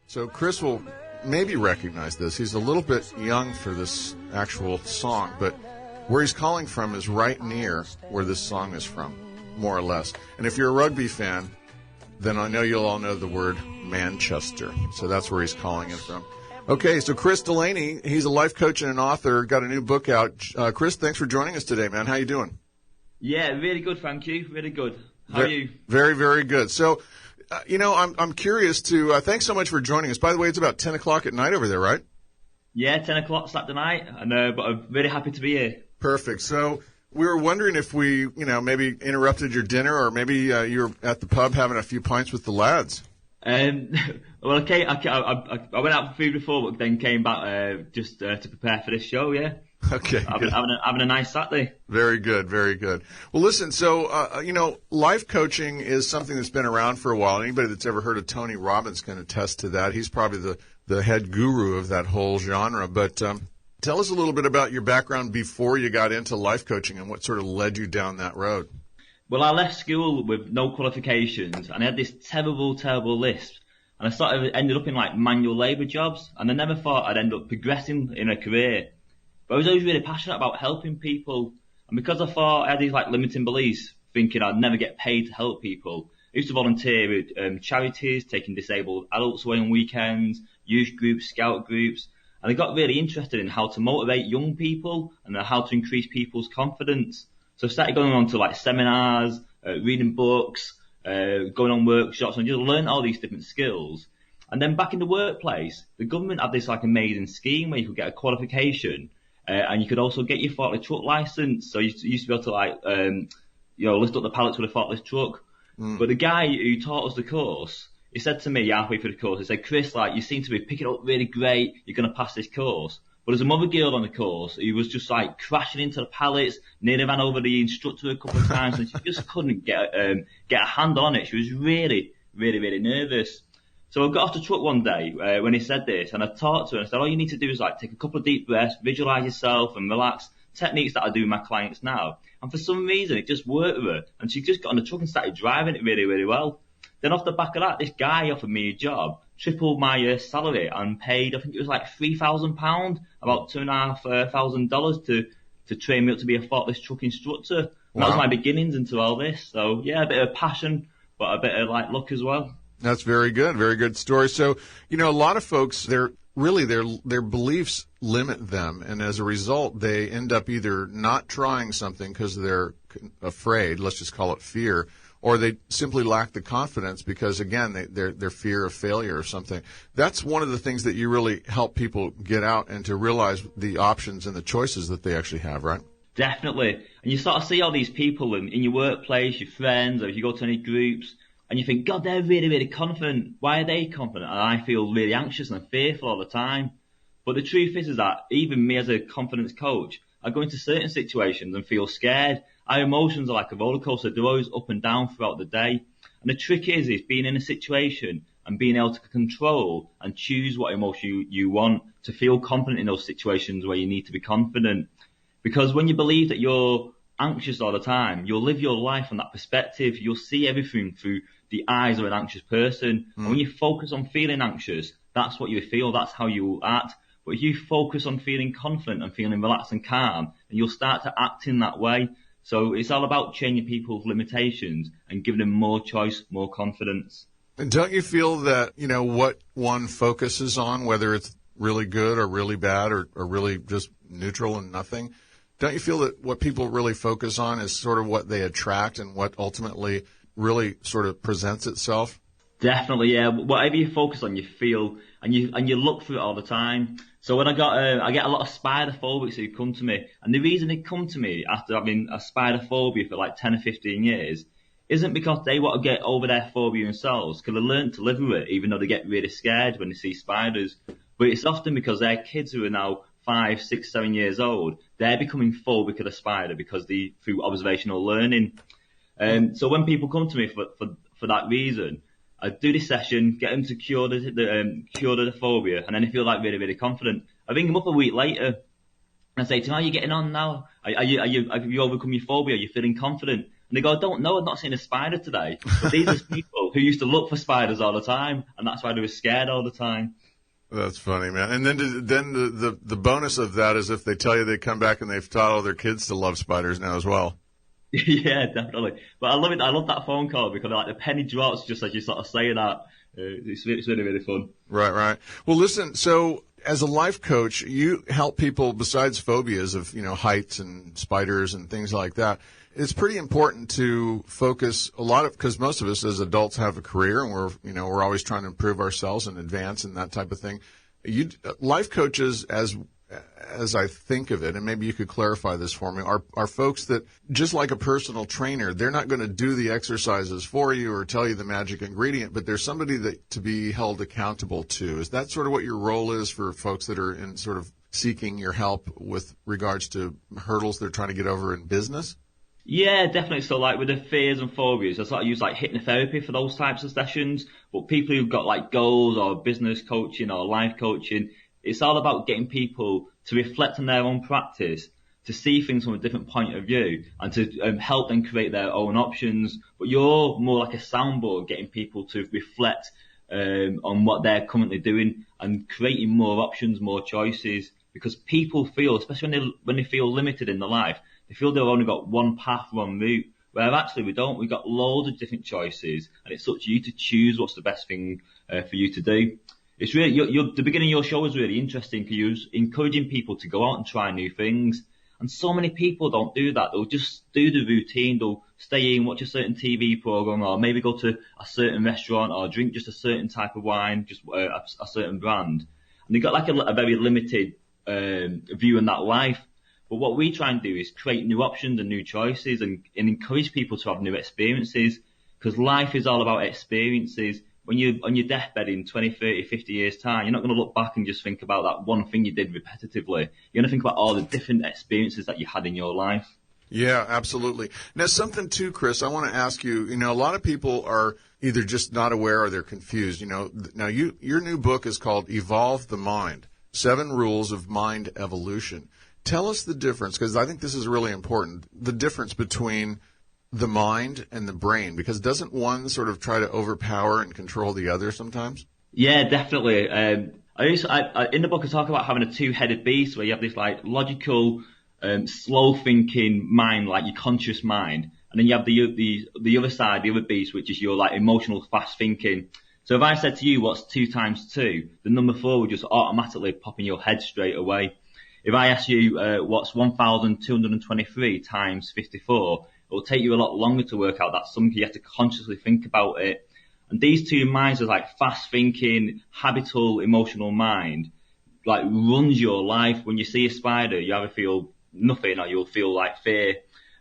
So Chris will maybe recognize this. He's a little bit young for this actual song, but where he's calling from is right near where this song is from, more or less. And if you're a rugby fan, then I know you'll all know the word Manchester. So that's where he's calling it from. Okay, so Chris Delaney, he's a life coach and an author, got a new book out. Chris, thanks for joining us today, man. How you doing? Yeah, really good, thank you. Really good. How are you? Very, very good. So, I'm curious to, thanks so much for joining us. By the way, it's about 10 o'clock at night over there, right? Yeah, 10 o'clock Saturday night, but I'm really happy to be here. Perfect. So we were wondering if we, maybe interrupted your dinner, or maybe you were at the pub having a few pints with the lads. Well, I went out for food before, but then came back just to prepare for this show, yeah. Okay. Having a nice Saturday. Very good, very good. Well, listen, so, life coaching is something that's been around for a while. Anybody that's ever heard of Tony Robbins can attest to that. He's probably the head guru of that whole genre. But tell us a little bit about your background before you got into life coaching and what sort of led you down that road. Well, I left school with no qualifications, and I had this terrible, terrible list. And I ended up in like manual labour jobs, and I never thought I'd end up progressing in a career. But I was always really passionate about helping people. And because I thought I had these like limiting beliefs, thinking I'd never get paid to help people, I used to volunteer with charities, taking disabled adults away on weekends, youth groups, scout groups. And I got really interested in how to motivate young people and how to increase people's confidence. So I started going on to like seminars, reading books, going on workshops, and just learned all these different skills. And then back in the workplace, the government had this like amazing scheme where you could get a qualification, and you could also get your forklift truck license. So you used to be able to like, lift up the pallets with a forklift truck. But the guy who taught us the course, he said to me halfway through the course, he said, Chris, like, you seem to be picking up really great. You're going to pass this course. But there's another girl on the course who was just like crashing into the pallets, nearly ran over the instructor a couple of times, and she just couldn't get a hand on it. She was really, really, really nervous. So I got off the truck one day when he said this, and I talked to her and I said, all you need to do is like take a couple of deep breaths, visualize yourself and relax. Techniques that I do with my clients now. And for some reason, it just worked with her. And she just got on the truck and started driving it really, really well. Then off the back of that, this guy offered me a job, tripled my salary, and paid, I think it was like £3,000, about $2,500 to train me up to be a forklift truck instructor. And wow. That was my beginnings into all this. So yeah, a bit of passion, but a bit of like luck as well. That's very good. Very good story. So, a lot of folks, their beliefs limit them. And as a result, they end up either not trying something because they're afraid, let's just call it fear, or they simply lack the confidence because, again, their fear of failure or something. That's one of the things that you really help people get out and to realize the options and the choices that they actually have, right? Definitely. And you sort of see all these people in your workplace, your friends, or if you go to any groups, and you think, God, they're really, really confident. Why are they confident? And I feel really anxious and fearful all the time. But the truth is that even me as a confidence coach, I go into certain situations and feel scared. Our emotions are like a roller coaster. They're always up and down throughout the day. And the trick is being in a situation and being able to control and choose what emotion you want to feel confident in those situations where you need to be confident. Because when you believe that you're anxious all the time, you'll live your life from that perspective. You'll see everything through the eyes of an anxious person. And when you focus on feeling anxious, that's what you feel, that's how you act. But if you focus on feeling confident and feeling relaxed and calm, then you'll start to act in that way. So it's all about changing people's limitations and giving them more choice, more confidence. And don't you feel that, what one focuses on, whether it's really good or really bad or really just neutral and nothing, don't you feel that what people really focus on is sort of what they attract and what ultimately really sort of presents itself? Definitely, yeah. Whatever you focus on, you feel, and you look through it all the time. So when I get a lot of spider phobics who come to me, and the reason they come to me after having a spider phobia for like 10 or 15 years isn't because they want to get over their phobia themselves, because they learn to live with it, even though they get really scared when they see spiders. But it's often because their kids who are now 5, 6, 7 years old, they're becoming phobic of the spider because through observational learning. So when people come to me for that reason, I do this session, get them to cure the phobia, and then they feel like really, really confident. I ring them up a week later, and I say to them, how are you getting on now? Have you overcome your phobia? Are you feeling confident? And they go, I don't know, I've not seen a spider today. But these are people who used to look for spiders all the time, and that's why they were scared all the time. That's funny, man. And then the bonus of that is if they tell you they come back and they've taught all their kids to love spiders now as well. Yeah, definitely. But I love it. I love that phone call because like the penny drops just as you sort of saying that. It's really, really fun. Right. Well, listen, so as a life coach, you help people besides phobias of, heights and spiders and things like that. It's pretty important to focus a lot of, because most of us as adults have a career and we're always trying to improve ourselves and advance and that type of thing. Life coaches, as I think of it, and maybe you could clarify this for me, are folks that, just like a personal trainer, they're not going to do the exercises for you or tell you the magic ingredient, but there's somebody that to be held accountable to. Is that sort of what your role is for folks that are in sort of seeking your help with regards to hurdles they're trying to get over in business? Yeah, definitely. So like with the fears and phobias, I sort of use like hypnotherapy for those types of sessions. But people who've got like goals or business coaching or life coaching, it's all about getting people to reflect on their own practice, to see things from a different point of view, and to help them create their own options. But you're more like a soundboard, getting people to reflect on what they're currently doing and creating more options, more choices. Because people feel, especially when they feel limited in their life, they feel they've only got one path, one route. Where actually we don't. We've got loads of different choices, and it's up to you to choose what's the best thing for you to do. It's really, the beginning of your show was really interesting because you're encouraging people to go out and try new things. And so many people don't do that. They'll just do the routine. They'll stay in, watch a certain TV program, or maybe go to a certain restaurant or drink just a certain type of wine, just a certain brand. And they've got like a very limited view in that life. But what we try and do is create new options and new choices and encourage people to have new experiences, because life is all about experiences. When you're on your deathbed in 20, 30, 50 years' time, you're not going to look back and just think about that one thing you did repetitively. You're going to think about all the different experiences that you had in your life. Yeah, absolutely. Now, something too, Chris, I want to ask you, a lot of people are either just not aware or they're confused. Now your new book is called Evolve the Mind, 7 Rules of Mind Evolution. Tell us the difference, because I think this is really important, the difference between the mind and the brain, because doesn't one sort of try to overpower and control the other sometimes? Yeah, definitely. In the book I talk about having a two-headed beast where you have this like logical, slow-thinking mind, like your conscious mind, and then you have the other side, the other beast, which is your like emotional, fast thinking. So if I said to you, what's 2 times 2, the number 4 would just automatically pop in your head straight away. If I ask you what's 1,223 times 54, it will take you a lot longer to work out that sum. You have to consciously think about it. And these two minds are like fast thinking, habitual, emotional mind, like runs your life. When you see a spider, you either feel nothing or you'll feel like fear.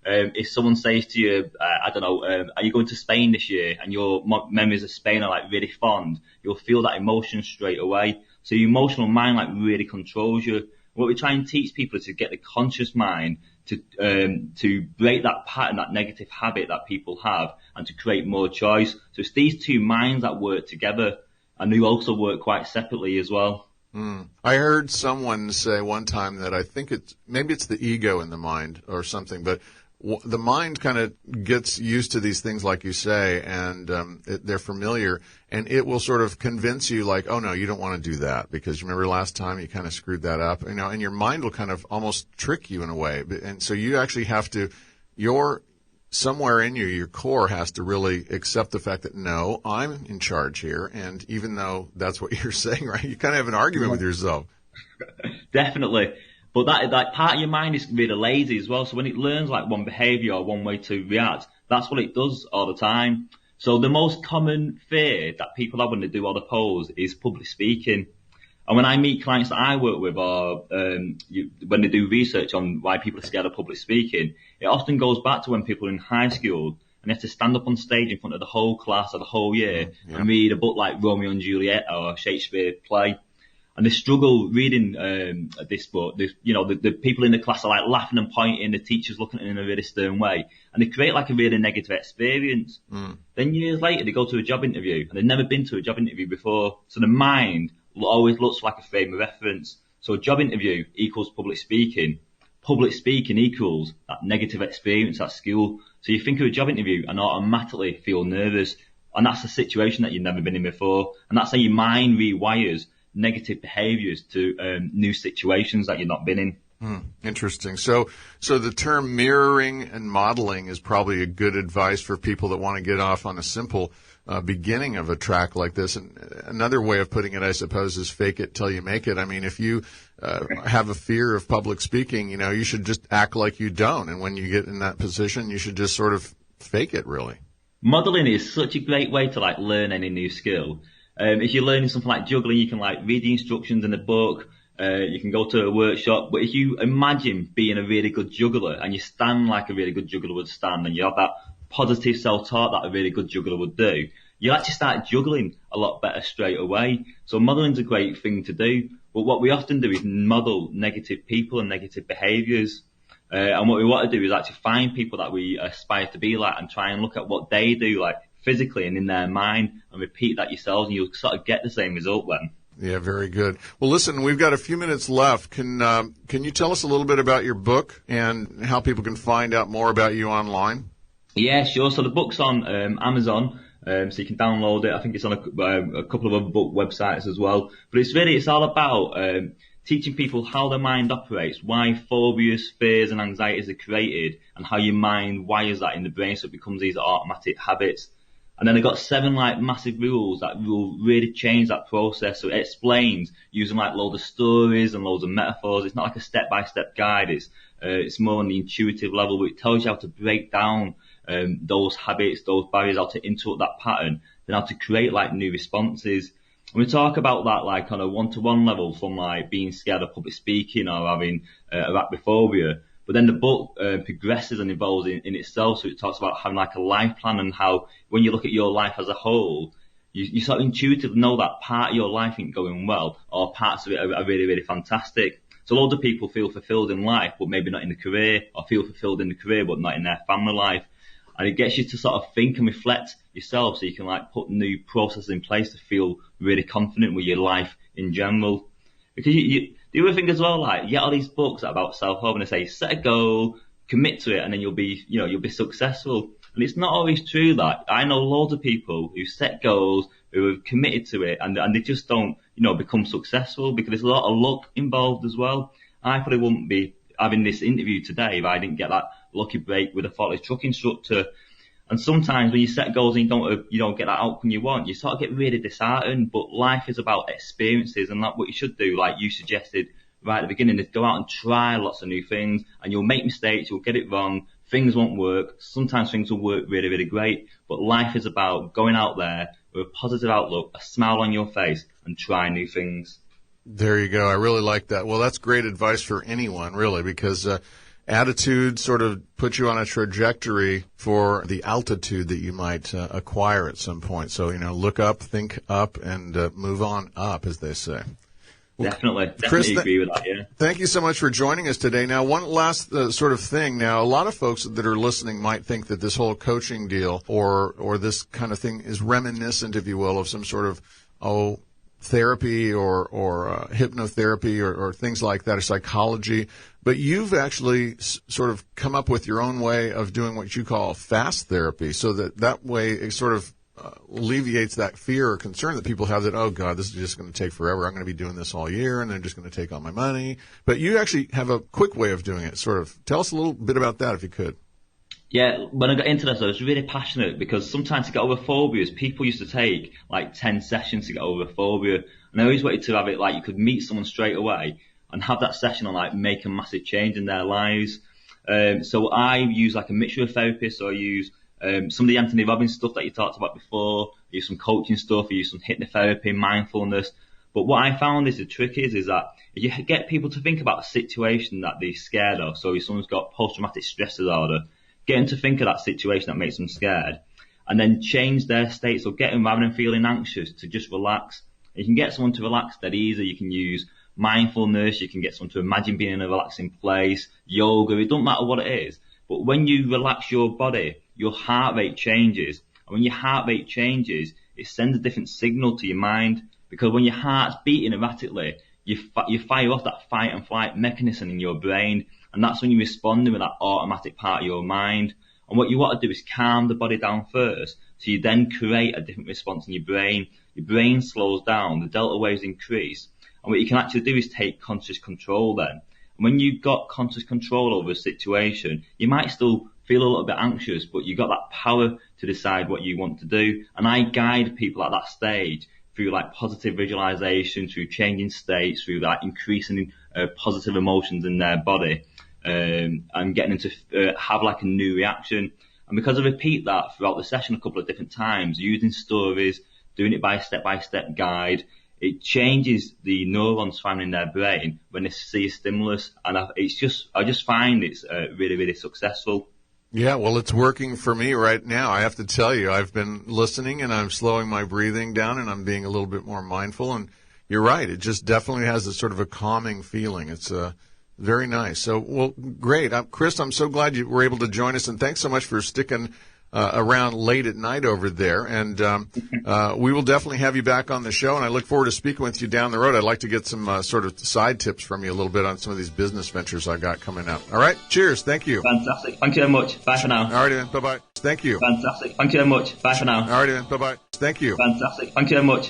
If someone says to you, I don't know, are you going to Spain this year? And your memories of Spain are like really fond, you'll feel that emotion straight away. So your emotional mind like really controls you. What we try and teach people is to get the conscious mind to break that pattern, that negative habit that people have, and to create more choice. So it's these two minds that work together, and they also work quite separately as well. I heard someone say one time that I think maybe it's the ego in the mind or something, but the mind kind of gets used to these things, like you say, and they're familiar, and it will sort of convince you, like, oh no, you don't want to do that because you remember last time you kind of screwed that up, and your mind will kind of almost trick you in a way, and so you actually have to, somewhere in you, your core has to really accept the fact that no, I'm in charge here, and even though that's what you're saying, right, you kind of have an argument with yourself. Definitely. But that part of your mind is really lazy as well. So when it learns like one behavior or one way to react, that's what it does all the time. So the most common fear that people have when they do all the pose is public speaking. And when I meet clients that I work with, or when they do research on why people are scared of public speaking, it often goes back to when people are in high school and they have to stand up on stage in front of the whole class or the whole year and read a book like Romeo and Juliet or a Shakespeare play. And they struggle reading this book. The people in the class are like laughing and pointing. The teacher's looking at them in a really stern way. And they create like a really negative experience. Then years later, they go to a job interview and they've never been to a job interview before. So the mind always looks like a frame of reference. So a job interview equals public speaking. Public speaking equals that negative experience at school. So you think of a job interview and automatically feel nervous. And that's a situation that you've never been in before. And that's how your mind rewires negative behaviors to new situations that you've not been in. Interesting. So the term mirroring and modeling is probably a good advice for people that want to get off on a simple beginning of a track like this. And another way of putting it, I suppose, is fake it till you make it. I mean, if you have a fear of public speaking, you should just act like you don't. And when you get in that position, you should just sort of fake it, really. Modeling is such a great way to learn any new skill. If you're learning something like juggling, you can read the instructions in the book. You can go to a workshop, but if you imagine being a really good juggler and you stand like a really good juggler would stand and you have that positive self-talk that a really good juggler would do, you'll actually start juggling a lot better straight away. So modeling's a great thing to do, but what we often do is model negative people and negative behaviours. And what we want to do is actually find people that we aspire to be like and try and look at what they do physically and in their mind and repeat that yourselves, and you'll sort of get the same result then. Yeah, very good. Well, listen, we've got a few minutes left. Can you tell us a little bit about your book and how people can find out more about you online? Yeah, sure. So the book's on Amazon, so you can download it. I think it's on a couple of other book websites as well. But it's all about teaching people how their mind operates, why phobias, fears, and anxieties are created, and how your mind wires that in the brain so it becomes these automatic habits. And then I've got 7 massive rules that will really change that process. So it explains using loads of stories and loads of metaphors. It's not like a step-by-step guide. It's more on the intuitive level, but it tells you how to break down those habits, those barriers, how to interrupt that pattern, then how to create new responses. And we talk about that on a one-to-one level, from being scared of public speaking or having arachnophobia. But then the book progresses and evolves in itself. So it talks about having a life plan and how when you look at your life as a whole, you sort of intuitively know that part of your life ain't going well or parts of it are really, really fantastic. So loads of people feel fulfilled in life, but maybe not in the career, or feel fulfilled in the career, but not in their family life. And it gets you to sort of think and reflect yourself so you can put new processes in place to feel really confident with your life in general. Because the other thing as well, you get all these books about self-help and they say, set a goal, commit to it, and then you'll be successful. And it's not always true that. I know loads of people who set goals, who have committed to it, and they just don't, become successful because there's a lot of luck involved as well. I probably wouldn't be having this interview today if I didn't get that lucky break with a forklift truck instructor. And sometimes when you set goals and you don't get that outcome you want, you sort of get really disheartened. But life is about experiences, and that's what you should do, like you suggested right at the beginning, is go out and try lots of new things, and you'll make mistakes, you'll get it wrong, things won't work. Sometimes things will work really, really great. But life is about going out there with a positive outlook, a smile on your face, and try new things. There you go. I really like that. Well, that's great advice for anyone, really, because attitude sort of puts you on a trajectory for the altitude that you might acquire at some point. So, look up, think up, and move on up, as they say. Well, Definitely Chris, agree with that, yeah. Thank you so much for joining us today. Now, one last sort of thing. Now, a lot of folks that are listening might think that this whole coaching deal or this kind of thing is reminiscent, if you will, of some sort of, therapy or hypnotherapy or things like that, or psychology. But you've actually sort of come up with your own way of doing what you call fast therapy, so that way it sort of alleviates that fear or concern that people have that, oh, God, this is just going to take forever. I'm going to be doing this all year, and they're just going to take all my money. But you actually have a quick way of doing it, sort of. Tell us a little bit about that, if you could. Yeah, when I got into this, I was really passionate because sometimes to get over phobias, people used to take 10 sessions to get over a phobia. And I always wanted to have it you could meet someone straight away and have that session and make a massive change in their lives. So I use a mixture of therapists. So I use some of the Anthony Robbins stuff that you talked about before. I use some coaching stuff. I use some hypnotherapy, mindfulness. But what I found is the trick is that if you get people to think about a situation that they're scared of. So if someone's got post-traumatic stress disorder, get them to think of that situation that makes them scared, and then change their state. So get them, rather than feeling anxious, to just relax. You can get someone to relax dead easy. You can use mindfulness. You can get someone to imagine being in a relaxing place, yoga. It doesn't matter what it is. But when you relax your body, your heart rate changes. And when your heart rate changes, it sends a different signal to your mind. Because when your heart's beating erratically, you fire off that fight and flight mechanism in your brain. And that's when you're responding with that automatic part of your mind. And what you want to do is calm the body down first, so you then create a different response in your brain. Your brain slows down, the delta waves increase, and what you can actually do is take conscious control then. And when you've got conscious control over a situation, you might still feel a little bit anxious, but you've got that power to decide what you want to do. And I guide people at that stage through like positive visualization, through changing states, through like increasing positive emotions in their body, and getting them to have like a new reaction. And because I repeat that throughout the session a couple of different times, using stories, doing it by a step-by-step guide, it changes the neurons firing in their brain when they see a stimulus. And I just find it's really, really successful. Yeah, well, it's working for me right now. I have to tell you, I've been listening and I'm slowing my breathing down and I'm being a little bit more mindful. And you're right. It just definitely has a sort of a calming feeling. It's very nice. So, well, great. Chris, I'm so glad you were able to join us. And thanks so much for sticking around late at night over there. And we will definitely have you back on the show. And I look forward to speaking with you down the road. I'd like to get some sort of side tips from you a little bit on some of these business ventures I got coming up. All right. Cheers. Thank you. Fantastic. Thank you very much. Bye for now. All right, then. Bye-bye. Thank you. Fantastic. Thank you very much. Bye for now. All right, then. Bye-bye. Thank you. Fantastic. Thank you very much.